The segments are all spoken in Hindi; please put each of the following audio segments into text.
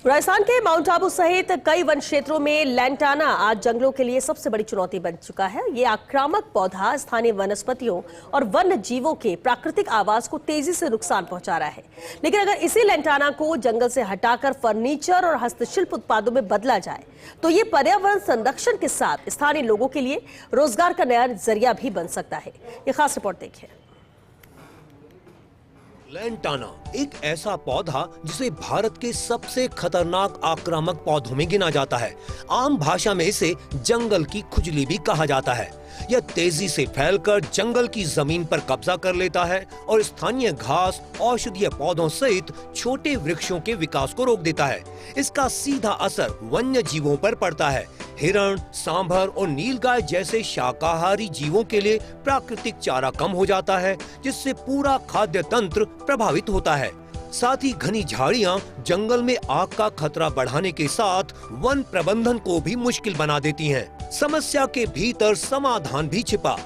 राजस्थान के माउंट आबू सहित कई वन क्षेत्रों में लैंटाना आज जंगलों के लिए सबसे बड़ी चुनौती बन चुका है। ये आक्रामक पौधा स्थानीय वनस्पतियों और वन्य जीवों के प्राकृतिक आवास को तेजी से नुकसान पहुंचा रहा है। लेकिन अगर इसी लैंटाना को जंगल से हटाकर फर्नीचर और हस्तशिल्प उत्पादों में बदला जाए तो ये पर्यावरण संरक्षण के साथ स्थानीय लोगों के लिए रोजगार का नया जरिया भी बन सकता है। ये खास रिपोर्ट देखिए। लैंटाना एक ऐसा पौधा जिसे भारत के सबसे खतरनाक आक्रामक पौधों में गिना जाता है। आम भाषा में इसे जंगल की खुजली भी कहा जाता है। यह तेजी से फैलकर जंगल की जमीन पर कब्जा कर लेता है और स्थानीय घास, औषधीय पौधों सहित छोटे वृक्षों के विकास को रोक देता है। इसका सीधा असर वन्य जीवों पर पड़ता है। हिरण, सांभर और नीलगाय जैसे शाकाहारी जीवों के लिए प्राकृतिक चारा कम हो जाता है, जिससे पूरा खाद्य तंत्र प्रभावित होता है। साथ ही घनी झाड़ियां जंगल में आग का खतरा बढ़ाने के साथ वन प्रबंधन को भी मुश्किल बना देती हैं। समस्या के भीतर समाधान भी छिपा।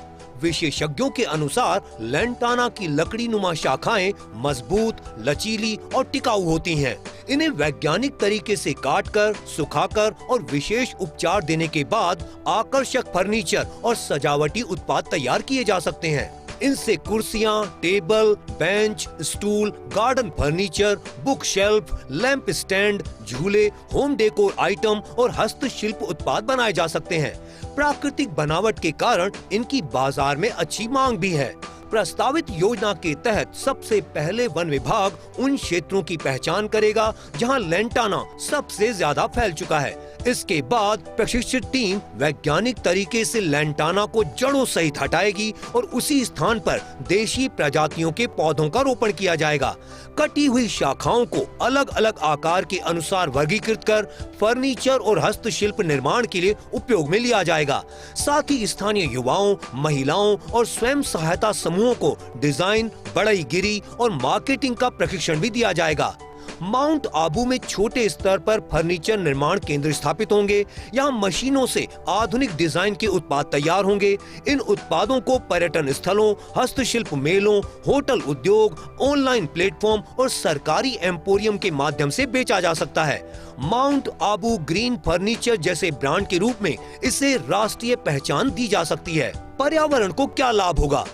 विशेषज्ञों के अनुसार लैंटाना की लकड़ी नुमा शाखाएं मजबूत, लचीली और टिकाऊ होती हैं। इन्हें वैज्ञानिक तरीके से काटकर, सुखाकर और विशेष उपचार देने के बाद आकर्षक फर्नीचर और सजावटी उत्पाद तैयार किए जा सकते हैं। इनसे कुर्सियां, table, bench, stool, garden furniture, book shelf, lamp stand, झूले, होम डेकोर आइटम और हस्तशिल्प उत्पाद बनाए जा सकते हैं। प्राकृतिक बनावट के कारण इनकी बाजार में अच्छी मांग भी है। प्रस्तावित योजना के तहत सबसे पहले वन विभाग उन क्षेत्रों की पहचान करेगा जहां लैंटाना सबसे ज्यादा फैल चुका है। इसके बाद प्रशिक्षित टीम वैज्ञानिक तरीके से लैंटाना को जड़ों सहित हटाएगी और उसी स्थान पर देशी प्रजातियों के पौधों का रोपण किया जाएगा। कटी हुई शाखाओं को अलग अलग आकार के अनुसार वर्गीकृत कर फर्नीचर और हस्तशिल्प निर्माण के लिए उपयोग में लिया जाएगा। साथ ही स्थानीय युवाओं, महिलाओं और स्वयं सहायता समूहों को डिजाइन, बढ़ईगिरी और मार्केटिंग का प्रशिक्षण भी दिया जाएगा। माउंट आबू में छोटे स्तर पर फर्नीचर निर्माण केंद्र स्थापित होंगे। यहाँ मशीनों से आधुनिक डिजाइन के उत्पाद तैयार होंगे। इन उत्पादों को पर्यटन स्थलों, हस्तशिल्प मेलों, होटल उद्योग, ऑनलाइन प्लेटफॉर्म और सरकारी एम्पोरियम के माध्यम से बेचा जा सकता है। माउंट आबू ग्रीन फर्नीचर जैसे ब्रांड के रूप में इसे राष्ट्रीय पहचान दी जा सकती है। पर्यावरण को क्या लाभ होगा?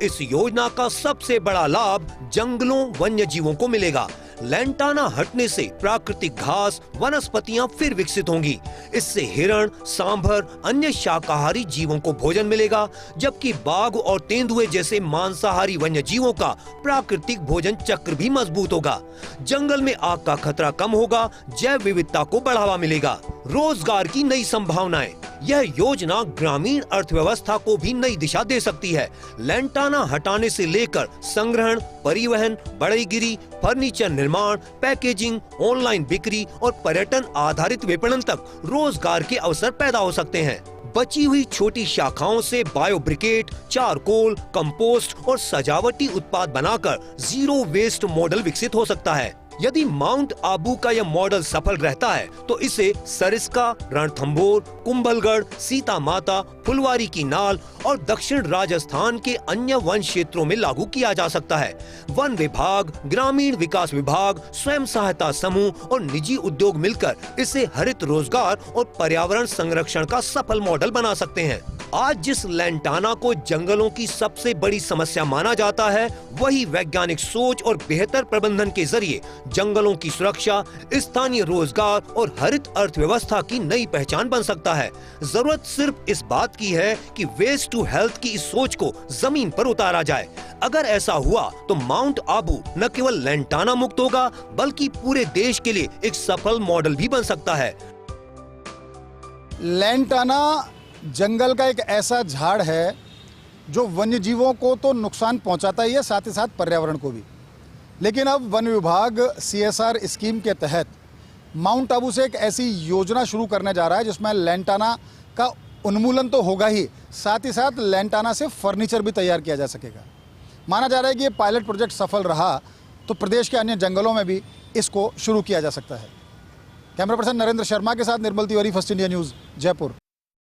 इस योजना का सबसे बड़ा लाभ जंगलों, वन्य जीवों को मिलेगा। लैंटाना हटने से प्राकृतिक घास, वनस्पतियां फिर विकसित होंगी। इससे हिरण, सांभर, अन्य शाकाहारी जीवों को भोजन मिलेगा, जबकि बाघ और तेंदुए जैसे मांसाहारी वन्य जीवों का प्राकृतिक भोजन चक्र भी मजबूत होगा। जंगल में आग का खतरा कम होगा, जैव विविधता को बढ़ावा मिलेगा। रोजगार की नई संभावनाएं। यह योजना ग्रामीण अर्थव्यवस्था को भी नई दिशा दे सकती है। लैंटाना हटाने से लेकर संग्रहण, परिवहन, बढ़ईगिरी, फर्नीचर निर्माण, पैकेजिंग, ऑनलाइन बिक्री और पर्यटन आधारित विपणन तक रोजगार के अवसर पैदा हो सकते हैं। बची हुई छोटी शाखाओं से बायो ब्रिकेट, चारकोल, कंपोस्ट और सजावटी उत्पाद बनाकर जीरो वेस्ट मॉडल विकसित हो सकता है। यदि माउंट आबू का यह मॉडल सफल रहता है तो इसे सरिस्का, रणथंभौर, कुंभलगढ़, सीता माता, फुलवारी की नाल और दक्षिण राजस्थान के अन्य वन क्षेत्रों में लागू किया जा सकता है। वन विभाग, ग्रामीण विकास विभाग, स्वयं सहायता समूह और निजी उद्योग मिलकर इसे हरित रोजगार और पर्यावरण संरक्षण का सफल मॉडल बना सकते हैं। आज जिस लैंटाना को जंगलों की सबसे बड़ी समस्या माना जाता है, वही वैज्ञानिक सोच और बेहतर प्रबंधन के जरिए जंगलों की सुरक्षा, स्थानीय रोजगार और हरित अर्थव्यवस्था की नई पहचान बन सकता है। जरूरत सिर्फ इस बात की है कि वेस्ट टू हेल्थ की इस सोच को जमीन पर उतारा जाए। अगर ऐसा हुआ तो माउंट आबू न केवल लैंटाना मुक्त होगा, बल्कि पूरे देश के लिए एक सफल मॉडल भी बन सकता है। लैंटाना जंगल का एक ऐसा झाड़ है जो वन्य जीवों को तो नुकसान पहुंचाता ही है, साथ ही साथ पर्यावरण को भी। लेकिन अब वन विभाग CSR स्कीम के तहत माउंट आबू से एक ऐसी योजना शुरू करने जा रहा है जिसमें लैंटाना का उन्मूलन तो होगा ही, साथ साथ लैंटाना से फर्नीचर भी तैयार किया जा सकेगा। माना जा रहा है कि ये पायलट प्रोजेक्ट सफल रहा तो प्रदेश के अन्य जंगलों में भी इसको शुरू किया जा सकता है। कैमरा पर्सन नरेंद्र शर्मा के साथ Nirmal Tiwari, First India News, Jaipur.